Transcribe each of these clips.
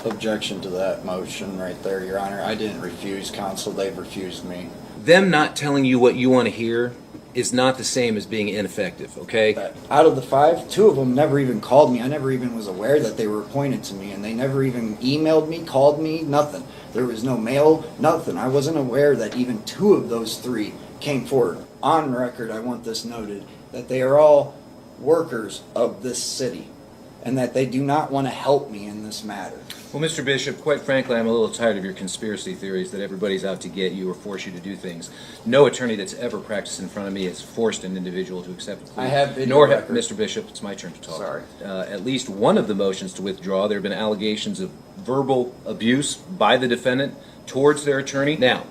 Objection to that motion right there, Your Honor. I didn't refuse counsel. They've refused me. Them not telling you what you want to hear is not the same as being ineffective, okay? Out of the 5, 2 of them never even called me. I never even was aware that they were appointed to me, and they never even emailed me, called me, nothing. There was no mail, nothing. I wasn't aware that even 2 of those 3 came forward. On record, I want this noted, that they are all workers of this city, and that they do not want to help me in this matter. Well, Mr. Bishop, quite frankly, I'm a little tired of your conspiracy theories that everybody's out to get you or force you to do things. No attorney that's ever practiced in front of me has forced an individual to accept a plea. I have video Nor record. Mr. Bishop, it's my turn to talk. Sorry. At least one of the motions to withdraw, there have been allegations of verbal abuse by the defendant towards their attorney. Now,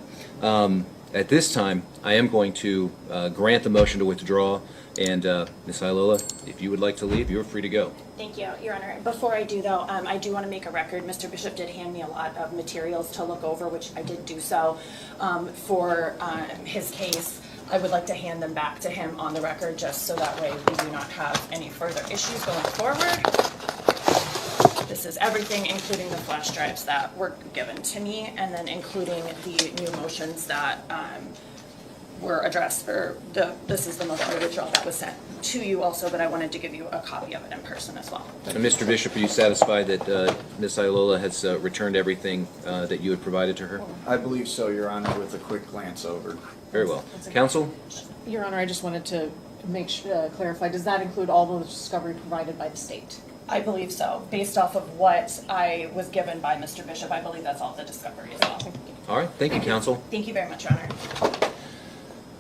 at this time, I am going to grant the motion to withdraw. And Ms. Ilola, if you would like to leave, you're free to go. Thank you, Your Honor. Before I do, though, I do want to make a record. Mr. Bishop did hand me a lot of materials to look over, which I did do so for his case. I would like to hand them back to him on the record, just so that way we do not have any further issues going forward. This is everything, including the flash drives that were given to me, and then including the new motions that were addressed for this is the motion to withdraw that was sent to you also, but I wanted to give you a copy of it in person as well. And Mr. Bishop, are you satisfied that Ms. Ilola has returned everything that you had provided to her? I believe so, Your Honor, with a quick glance over. Very well. Counsel? Your Honor, I just wanted to make sure, clarify, does that include all the discovery provided by the state? I believe so. Based off of what I was given by Mr. Bishop, I believe that's all the discovery as well. All right. Thank you, counsel. Thank you very much, Your Honor.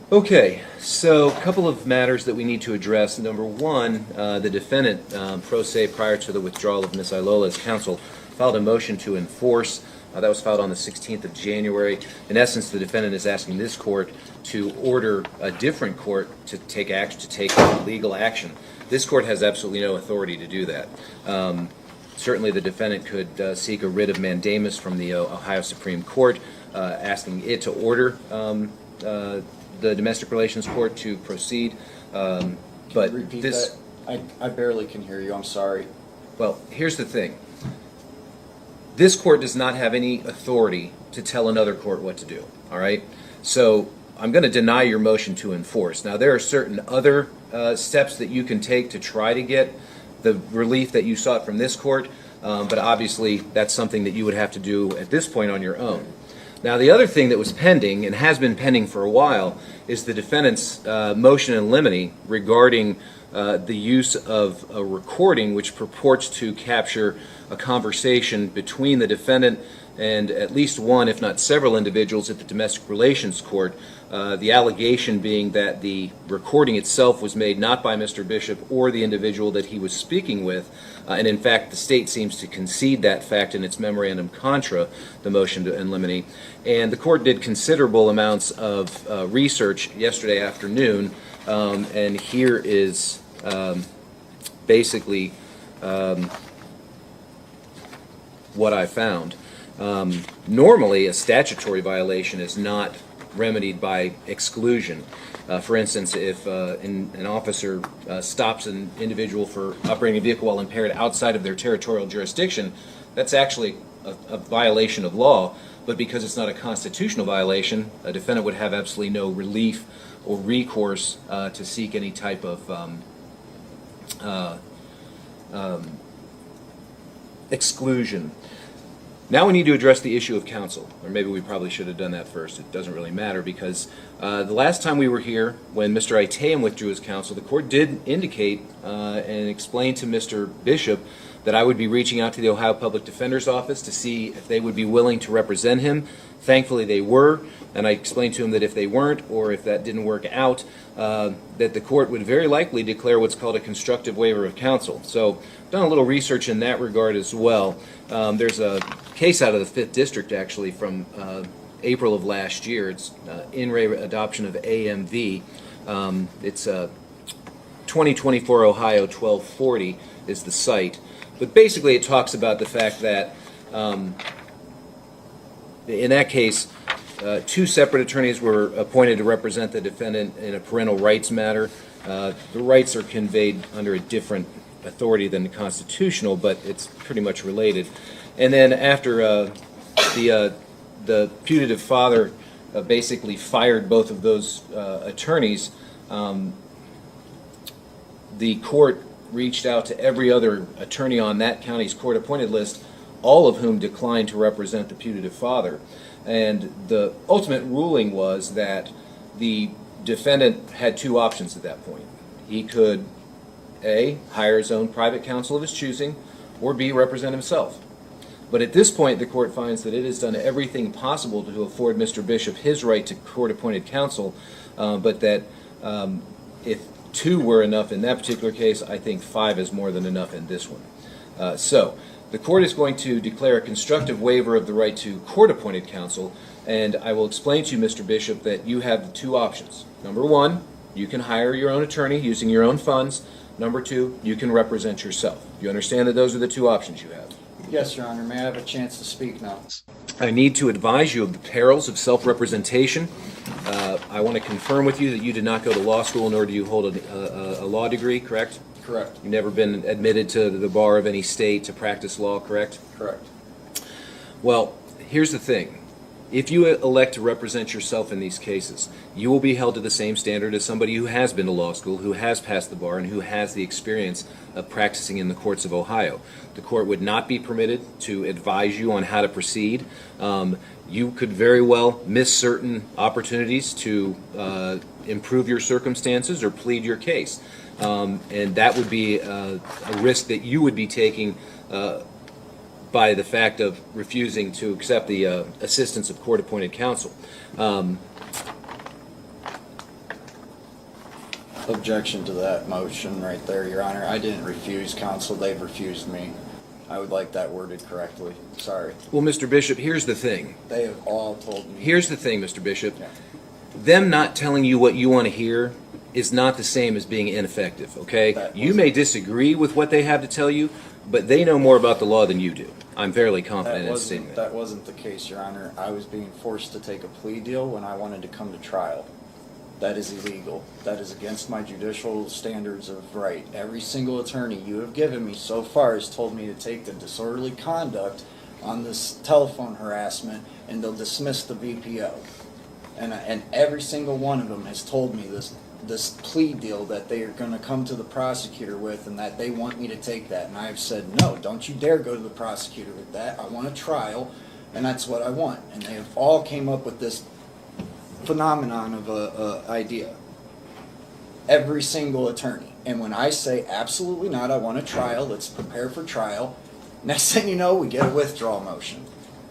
Okay, so a couple of matters that we need to address. Number one, the defendant, pro se, prior to the withdrawal of Ms. Ilola's counsel, filed a motion to enforce. That was filed on the 16th of January. In essence, the defendant is asking this court to order a different court to take action, to take legal action. This court has absolutely no authority to do that. Certainly, the defendant could seek a writ of mandamus from the Ohio Supreme Court, asking it to order the Domestic Relations Court to proceed. Can But you repeat this, that? I barely can hear you. I'm sorry. well, here's the thing. This court does not have any authority to tell another court what to do, all right? So I'm going to deny your motion to enforce. Now, there are certain other steps that you can take to try to get the relief that you sought from this court, but obviously that's something that you would have to do at this point on your own. Now, the other thing that was pending, and has been pending for a while, is the defendant's motion in limine regarding the use of a recording which purports to capture a conversation between the defendant and at least one, if not several, individuals at the Domestic Relations Court. The allegation being that the recording itself was made not by Mr. Bishop or the individual that he was speaking with, and in fact the state seems to concede that fact in its memorandum contra the motion to limine. And the court did considerable amounts of research yesterday afternoon, and here is basically what I found. Normally, a statutory violation is not remedied by exclusion. For instance, if an officer stops an individual for operating a vehicle while impaired outside of their territorial jurisdiction, that's actually a violation of law. But because it's not a constitutional violation, a defendant would have absolutely no relief or recourse to seek any type of exclusion. Now we need to address the issue of counsel, or maybe we probably should have done that first. It doesn't really matter because the last time we were here, when Mr. Iteum withdrew his counsel, the court did indicate and explain to Mr. Bishop that I would be reaching out to the Ohio Public Defender's Office to see if they would be willing to represent him. Thankfully they were, and I explained to him that if they weren't, or if that didn't work out, that the court would very likely declare what's called a constructive waiver of counsel. So I've done a little research in that regard as well. There's a case out of the 5th District, actually, from April of last year. It's in re adoption of AMV. It's 2024 Ohio 1240 is the site. But basically it talks about the fact that in that case, 2 separate attorneys were appointed to represent the defendant in a parental rights matter. The rights are conveyed under a different authority than the constitutional, but it's pretty much related. And then after the putative father basically fired both of those attorneys, the court reached out to every other attorney on that county's court-appointed list, all of whom declined to represent the putative father. And the ultimate ruling was that the defendant had two options at that point. He could, A, hire his own private counsel of his choosing, or B, represent himself. But at this point, the court finds that it has done everything possible to afford Mr. Bishop his right to court-appointed counsel, but that if two were enough in that particular case, I think five is more than enough in this one. So the court is going to declare a constructive waiver of the right to court-appointed counsel, and I will explain to you, Mr. Bishop, that you have two options. Number one, you can hire your own attorney using your own funds. Number two, you can represent yourself. You understand that those are the two options you have? Yes, Your Honor. May I have a chance to speak now? I need to advise you of the perils of self-representation. I want to confirm with you that you did not go to law school, nor do you hold a law degree, correct? Correct. You've never been admitted to the bar of any state to practice law, correct? Correct. Well, here's the thing. If you elect to represent yourself in these cases, you will be held to the same standard as somebody who has been to law school, who has passed the bar, and who has the experience of practicing in the courts of Ohio. The court would not be permitted to advise you on how to proceed. You could very well miss certain opportunities to improve your circumstances or plead your case. And that would be a risk that you would be taking by the fact of refusing to accept the assistance of court-appointed counsel. Objection to that motion right there, Your Honor. I didn't refuse counsel. They've refused me. I would like that worded correctly. Sorry. Well, Mr. Bishop, here's the thing. They have all told me. Here's the thing, Mr. Bishop. Yeah. Them not telling you what you want to hear is not the same as being ineffective, okay? You may disagree with what they have to tell you, but they know more about the law than you do. I'm fairly confident in stating that. That wasn't the case, Your Honor. I was being forced to take a plea deal when I wanted to come to trial. That is illegal. That is against my judicial standards of right. Every single attorney you have given me so far has told me to take the disorderly conduct on this telephone harassment and they'll dismiss the VPO. And every single one of them has told me this plea deal that they are going to come to the prosecutor with and that they want me to take that. And I've said, no, don't you dare go to the prosecutor with that. I want a trial, and that's what I want. And they have all came up with this phenomenon of a idea. Every single attorney. And when I say absolutely not, I want a trial, let's prepare for trial, next thing you know, we get a withdrawal motion.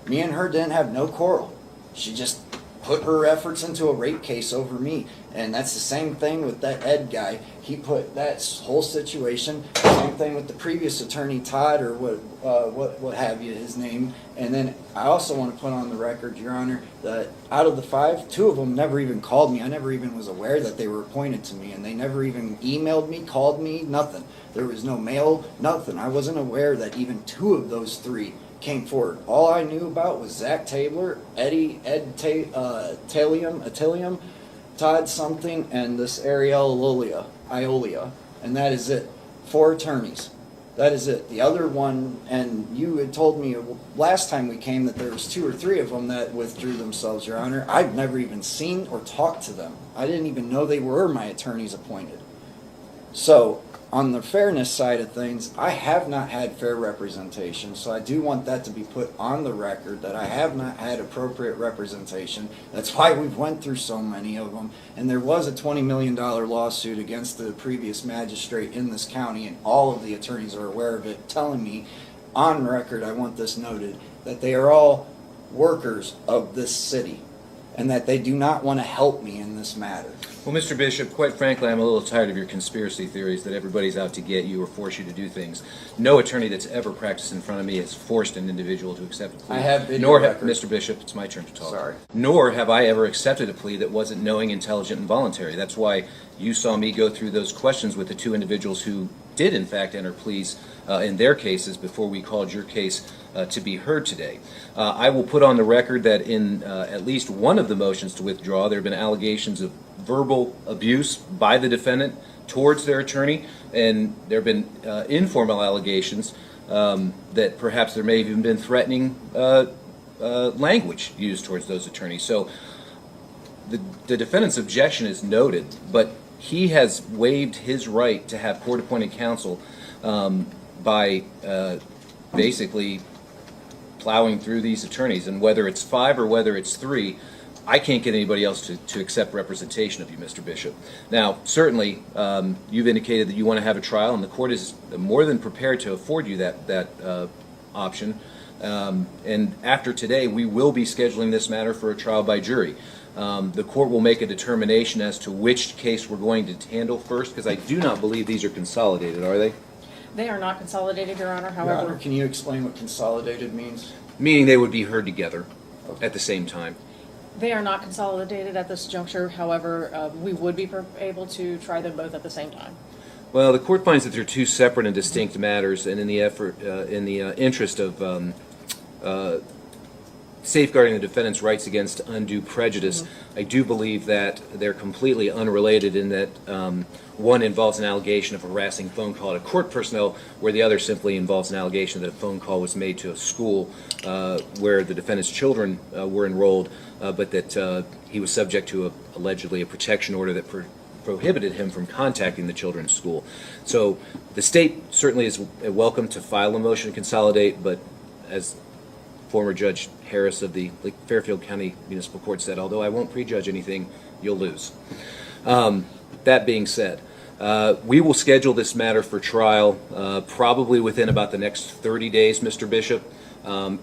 Me and her didn't have no quarrel. She just put her efforts into a rape case over me. And that's the same thing with that Ed guy. He put that whole situation, same thing with the previous attorney, Todd, or what have you, his name. And then I also want to put on the record, Your Honor, that out of the five, two of them never even called me. I never even was aware that they were appointed to me. And they never even emailed me, called me, nothing. There was no mail, nothing. I wasn't aware that even two of those three came forward. All I knew about was Zach Tabler, Talium, Todd something, and this Ariel Iolia, and that is it. 4 attorneys. That is it. The other one, and you had told me last time we came that there was 2 or 3 of them that withdrew themselves, Your Honor. I've never even seen or talked to them. I didn't even know they were my attorneys appointed. So, on the fairness side of things, I have not had fair representation, so I do want that to be put on the record that I have not had appropriate representation. That's why we've went through so many of them. And there was a $20 million lawsuit against the previous magistrate in this county, and all of the attorneys are aware of it, telling me, on record, I want this noted, that they are all workers of this city, and that they do not want to help me in this matter. Well, Mr. Bishop, quite frankly, I'm a little tired of your conspiracy theories that everybody's out to get you or force you to do things. No attorney that's ever practiced in front of me has forced an individual to accept a plea. I have video Nor records. Mr. Bishop, it's my turn to talk. Sorry. Nor have I ever accepted a plea that wasn't knowing, intelligent, and voluntary. That's why you saw me go through those questions with the 2 individuals who did, in fact, enter pleas in their cases before we called your case to be heard today. I will put on the record that in at least one of the motions to withdraw, there have been allegations of verbal abuse by the defendant towards their attorney, and there have been informal allegations that perhaps there may have even been threatening language used towards those attorneys. So the defendant's objection is noted, but he has waived his right to have court-appointed counsel by basically plowing through these attorneys. And whether it's 5 or whether it's 3, I can't get anybody else to accept representation of you, Mr. Bishop. Now, certainly, you've indicated that you want to have a trial, and the court is more than prepared to afford you that option. And after today, we will be scheduling this matter for a trial by jury. The court will make a determination as to which case we're going to handle first, because I do not believe these are consolidated, are they? They are not consolidated, Your Honor, Your however. Honor, can you explain what consolidated means? Meaning they would be heard together at the same time. They are not consolidated at this juncture, however, we would be able to try them both at the same time. Well, the court finds that they're two separate and distinct matters, and in the interest of safeguarding the defendant's rights against undue prejudice, I do believe that they're completely unrelated in that one involves an allegation of a harassing phone call to court personnel, where the other simply involves an allegation that a phone call was made to a school where the defendant's children were enrolled, but that he was subject to allegedly a protection order that prohibited him from contacting the children's school. So the state certainly is welcome to file a motion to consolidate, but as former Judge Harris of the Fairfield County Municipal Court said, although I won't prejudge anything, you'll lose. That being said, we will schedule this matter for trial probably within about the next 30 days, Mr. Bishop.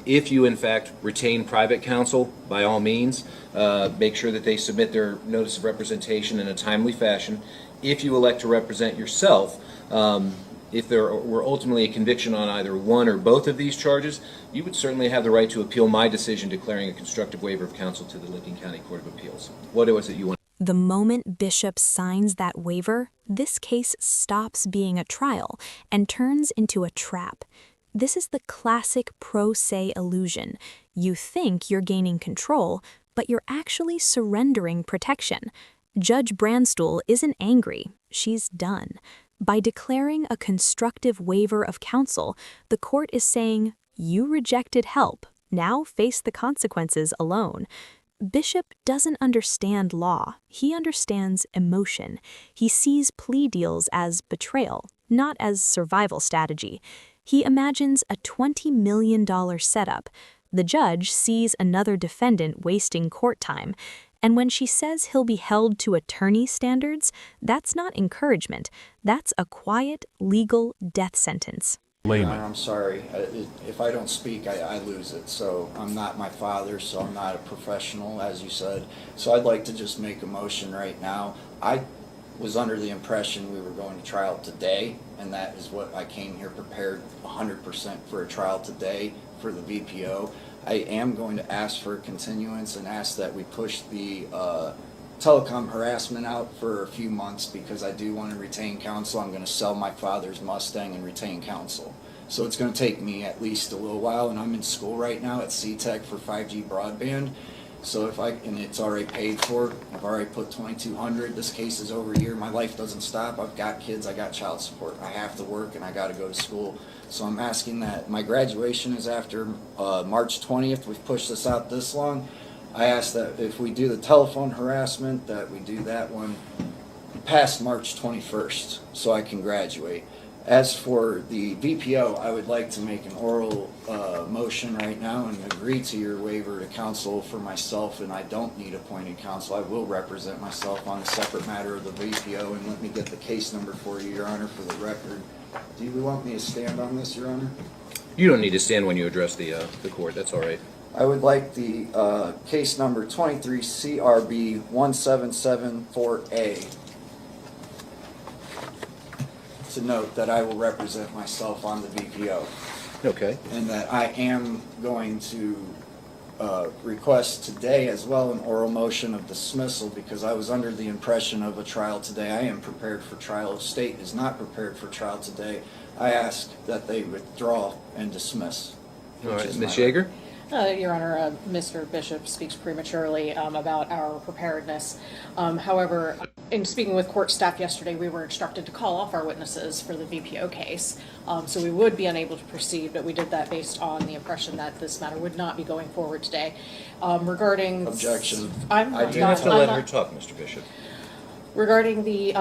If you, in fact, retain private counsel, by all means, make sure that they submit their notice of representation in a timely fashion. If you elect to represent yourself, if there were ultimately a conviction on either one or both of these charges, you would certainly have the right to appeal my decision declaring a constructive waiver of counsel to the Licking County Court of Appeals. What was it you wanted? The moment Bishop signs that waiver, this case stops being a trial and turns into a trap. This is the classic pro se illusion. You think you're gaining control, but you're actually surrendering protection. Judge Brandstuhl isn't angry. She's done. By declaring a constructive waiver of counsel, the court is saying, you rejected help. Now face the consequences alone. Bishop doesn't understand law. He understands emotion. He sees plea deals as betrayal, not as survival strategy. He imagines a $20 million setup. The judge sees another defendant wasting court time. And when she says he'll be held to attorney standards, that's not encouragement. That's a quiet, legal death sentence. I'm sorry. If I don't speak, I lose it. So I'm not my father, so I'm not a professional, as you said. So I'd like to just make a motion right now. I was under the impression we were going to trial today, and that is what I came here prepared 100% for a trial today for the VPO. I am going to ask for a continuance and ask that we push the telecom harassment out for a few months because I do want to retain counsel. I'm going to sell my father's Mustang and retain counsel. So it's going to take me at least a little while, and I'm in school right now at C-Tech for 5G broadband. So and it's already paid for. I've already put $2,200. This case is over a year. My life doesn't stop. I've got kids. I got child support. I have to work, and I got to go to school. So I'm asking that. My graduation is after March 20th. We've pushed this out this long. I ask that if we do the telephone harassment, that we do that one past March 21st so I can graduate. As for the VPO, I would like to make an oral motion right now and agree to your waiver to counsel for myself, and I don't need appointed counsel. I will represent myself on a separate matter of the VPO, and let me get the case number for you, Your Honor, for the record. Do you want me to stand on this, Your Honor? You don't need to stand when you address the court. That's all right. I would like the case number 23 CRB 1774A to note that I will represent myself on the VPO. Okay. And that I am going to request today as well an oral motion of dismissal because I was under the impression of a trial today. I am prepared for trial. If state is not prepared for trial today, I ask that they withdraw and dismiss. All right, Ms. Yeager? Your Honor, Mr. Bishop speaks prematurely about our preparedness. However, in speaking with court staff yesterday, we were instructed to call off our witnesses for the VPO case. So we would be unable to proceed, but we did that based on the impression that this matter would not be going forward today. Regarding... Objection. I'm I not do You have to done. let I'm her not- talk, Mr. Bishop. Regarding the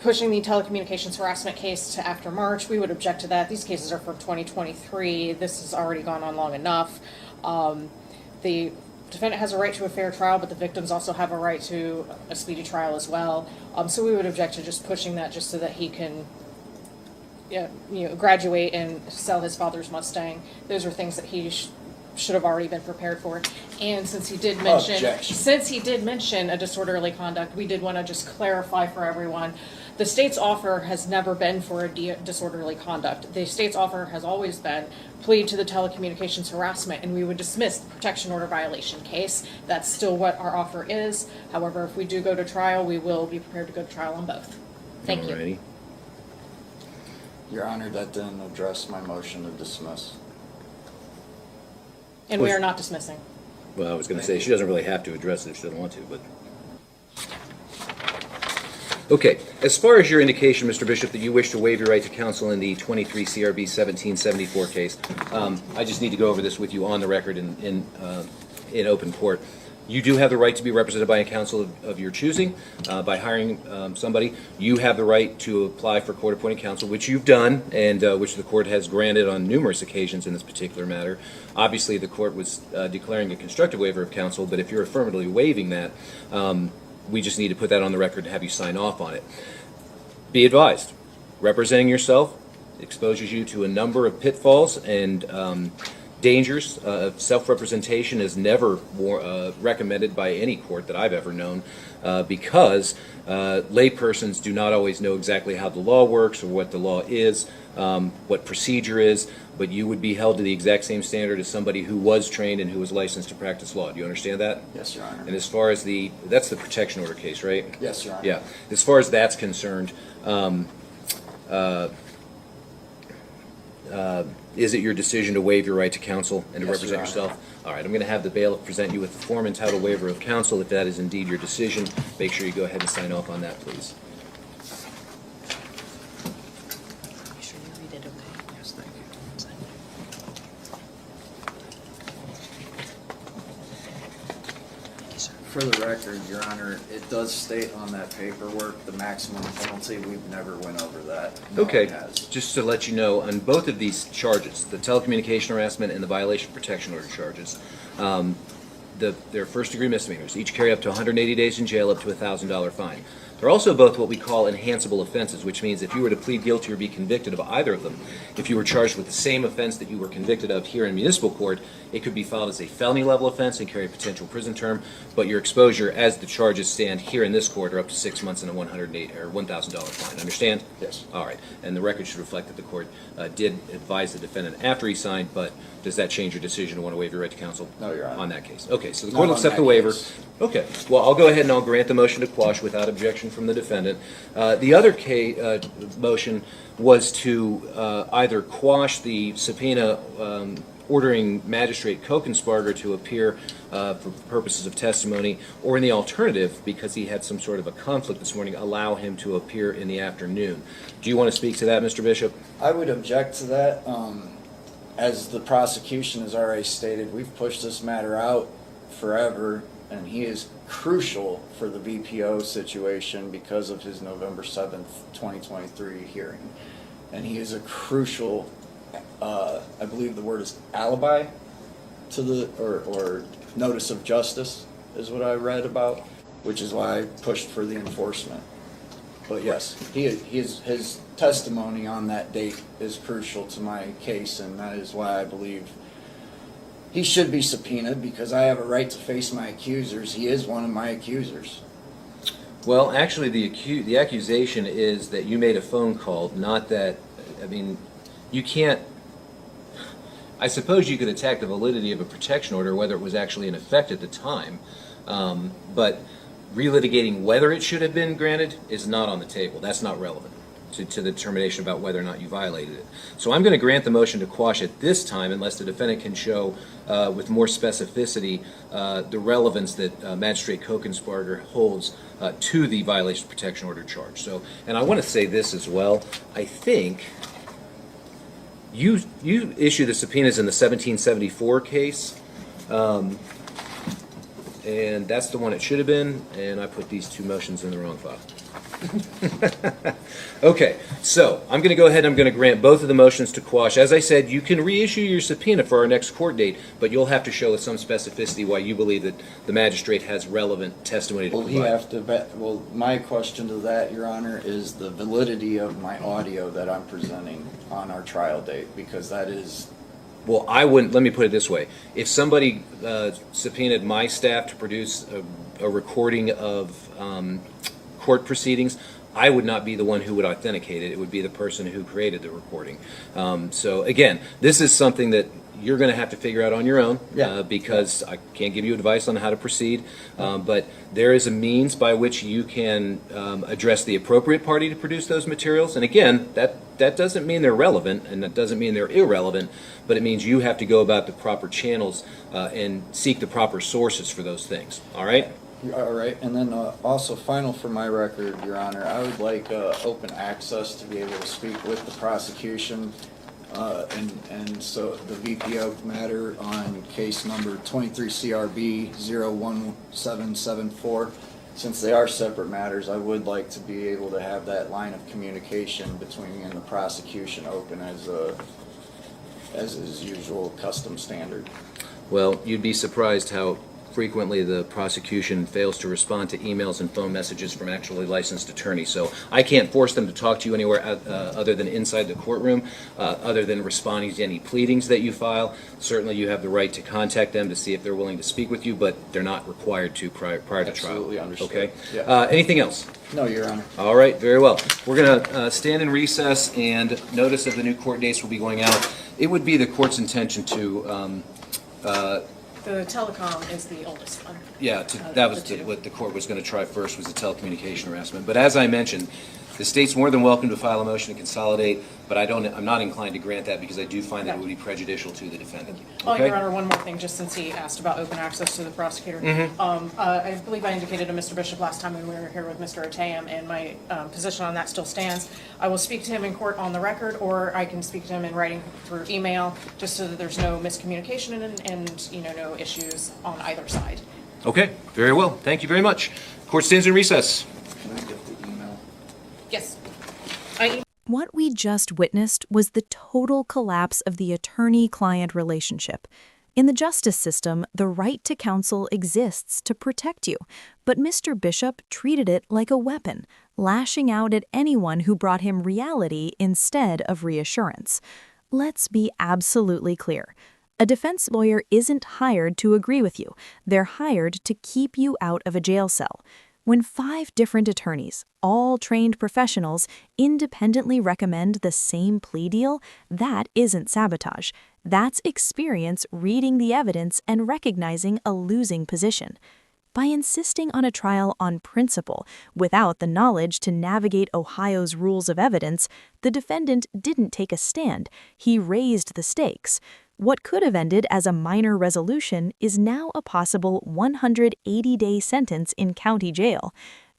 pushing the telecommunications harassment case to after March, we would object to that. These cases are from 2023. This has already gone on long enough. The defendant has a right to a fair trial, but the victims also have a right to a speedy trial as well. So we would object to just pushing that just so that he can graduate and sell his father's Mustang. Those are things that he should have already been prepared for. And since he did mention a disorderly conduct, we did want to just clarify for everyone, the state's offer has never been for a disorderly conduct. The state's offer has always been plead to the telecommunications harassment, and we would dismiss the protection order violation case. That's still what our offer is. However, if we do go to trial, we will be prepared to go to trial on both. Thank you. Alrighty. Your Honor, that didn't address my motion to dismiss. And we are not dismissing. Well, I was going to say, she doesn't really have to address it if she doesn't want to, but... Okay, as far as your indication, Mr. Bishop, that you wish to waive your right to counsel in the 23 CRB 1774 case, I just need to go over this with you on the record in open court. You do have the right to be represented by a counsel of your choosing, by hiring somebody. You have the right to apply for court-appointed counsel, which you've done, and which the court has granted on numerous occasions in this particular matter. Obviously, the court was declaring a constructive waiver of counsel, but if you're affirmatively waiving that, we just need to put that on the record and have you sign off on it. Be advised, representing yourself exposes you to a number of pitfalls and dangers. Self-representation is never recommended by any court that I've ever known because laypersons do not always know exactly how the law works or what the law is, what procedure is, but you would be held to the exact same standard as somebody who was trained and who was licensed to practice law. Do you understand that? Yes, Your Honor. And as far as that's the protection order case, right? Yes, Your Honor. Yeah. As far as that's concerned, is it your decision to waive your right to counsel and to Yes, represent Your Honor. yourself? All right, I'm going to have the bailiff present you with the form entitled Waiver of Counsel. If that is indeed your decision, make sure you go ahead and sign off on that, please. Yes, thank you. For the record, Your Honor, it does state on that paperwork the maximum penalty. We've never went over that. No Okay, one has. just to let you know, on both of these charges, the telecommunication harassment and the violation of protection order charges, they're first-degree misdemeanors. Each carry up to 180 days in jail, up to a $1,000 fine. They're also both what we call enhanceable offenses, which means if you were to plead guilty or be convicted of either of them, if you were charged with the same offense that you were convicted of here in municipal court, it could be filed as a felony-level offense and carry a potential prison term, but your exposure, as the charges stand here in this court, are up to 6 months and a $1,000 fine. Understand? Yes. All right. And the record should reflect that the court did advise the defendant after he signed, but does that change your decision to want to waive your right to counsel? No, Your Honor. On that case. Okay, so the Not court will on accept that the waiver. case. Okay, well, I'll go ahead and I'll grant the motion to quash without objection from the defendant. The other motion was to either quash the subpoena ordering Magistrate Kokensparger to appear for purposes of testimony, or in the alternative, because he had some sort of a conflict this morning, allow him to appear in the afternoon. Do you want to speak to that, Mr. Bishop? I would object to that. As the prosecution has already stated, we've pushed this matter out forever, and he is crucial for the VPO situation because of his November 7th, 2023 hearing. And he is a crucial, I believe the word is alibi to the, or notice of justice is what I read about, which is why I pushed for the enforcement. But yes, his testimony on that date is crucial to my case, and that is why I believe he should be subpoenaed, because I have a right to face my accusers. He is one of my accusers. Well, actually, the accusation is that you made a phone call, not that, I mean, you can't, I suppose you could attack the validity of a protection order, whether it was actually in effect at the time, but relitigating whether it should have been granted is not on the table. That's not relevant. to the determination about whether or not you violated it. So I'm going to grant the motion to quash at this time unless the defendant can show with more specificity the relevance that Magistrate Kokensparger holds to the violation of protection order charge. So, and I want to say this as well. I think you issued the subpoenas in the 1774 case. And that's the one it should have been, and I put these two motions in the wrong file. Okay, so I'm going to go ahead and I'm going to grant both of the motions to quash. As I said, you can reissue your subpoena for our next court date, but you'll have to show with some specificity why you believe that the magistrate has relevant testimony to Will he provide. have to, well, my question to that, Your Honor, is the validity of my audio that I'm presenting on our trial date, because that is... Well, I wouldn't, let me put it this way. If somebody subpoenaed my staff to produce a recording of court proceedings, I would not be the one who would authenticate it. It would be the person who created the recording. So again, this is something that you're going to have to figure out on your own because I can't give you advice on how to proceed. But there is a means by which you can address the appropriate party to produce those materials. And again, that doesn't mean they're relevant, and that doesn't mean they're irrelevant, but it means you have to go about the proper channels and seek the proper sources for those things. All right? All right, and then also final for my record, Your Honor, I would like open access to be able to speak with the prosecution and so the VPO matter on case number 23 CRB 01774. Since they are separate matters, I would like to be able to have that line of communication between me and the prosecution open as is usual custom standard. Well, you'd be surprised how frequently the prosecution fails to respond to emails and phone messages from actually licensed attorneys. So I can't force them to talk to you anywhere other than inside the courtroom, other than responding to any pleadings that you file. Certainly you have the right to contact them to see if they're willing to speak with you, but they're not required to prior to trial. Absolutely understood. Okay? Yeah. Anything else? No, Your Honor. All right, very well. We're going to stand in recess, and notice of the new court dates will be going out. It would be the court's intention to The telecom is the oldest one. yeah, that was the two. what the court was going to try first, was the telecommunication harassment. But as I mentioned, the state's more than welcome to file a motion to consolidate, but I'm not inclined to grant that because I do find that it would be prejudicial to the defendant. Oh, Okay? Your Honor, one more thing, just since he asked about open access to the prosecutor. I believe I indicated to Mr. Bishop last time when we were here with Mr. Otayam, and my position on that still stands. I will speak to him in court on the record, or I can speak to him in writing through email, just so that there's no miscommunication and no issues on either side. Okay, very well. Thank you very much. Court stands in recess. Can I get the email? Yes. What we just witnessed was the total collapse of the attorney-client relationship. In the justice system, the right to counsel exists to protect you, but Mr. Bishop treated it like a weapon, lashing out at anyone who brought him reality instead of reassurance. Let's be absolutely clear. A defense lawyer isn't hired to agree with you. They're hired to keep you out of a jail cell. When 5 different attorneys, all trained professionals, independently recommend the same plea deal, that isn't sabotage. That's experience reading the evidence and recognizing a losing position. By insisting on a trial on principle, without the knowledge to navigate Ohio's rules of evidence, the defendant didn't take a stand. He raised the stakes. What could have ended as a minor resolution is now a possible 180-day sentence in county jail.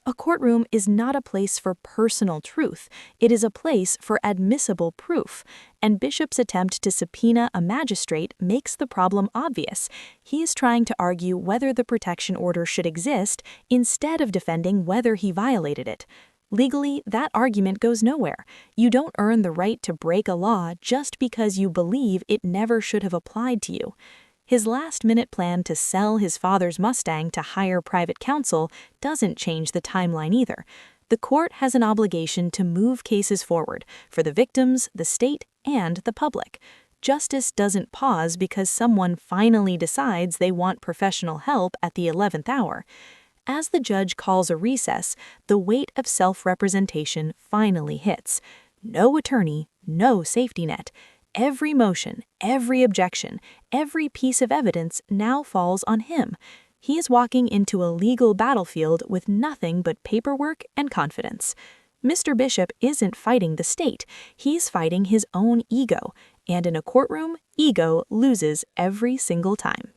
A courtroom is not a place for personal truth. It is a place for admissible proof. And Bishop's attempt to subpoena a magistrate makes the problem obvious. He is trying to argue whether the protection order should exist instead of defending whether he violated it. Legally, that argument goes nowhere. You don't earn the right to break a law just because you believe it never should have applied to you. His last-minute plan to sell his father's Mustang to hire private counsel doesn't change the timeline either. The court has an obligation to move cases forward for the victims, the state, and the public. Justice doesn't pause because someone finally decides they want professional help at the 11th hour. As the judge calls a recess, the weight of self-representation finally hits. No attorney, no safety net. Every motion, every objection, every piece of evidence now falls on him. He is walking into a legal battlefield with nothing but paperwork and confidence. Mr. Bishop isn't fighting the state, he's fighting his own ego. And in a courtroom, ego loses every single time.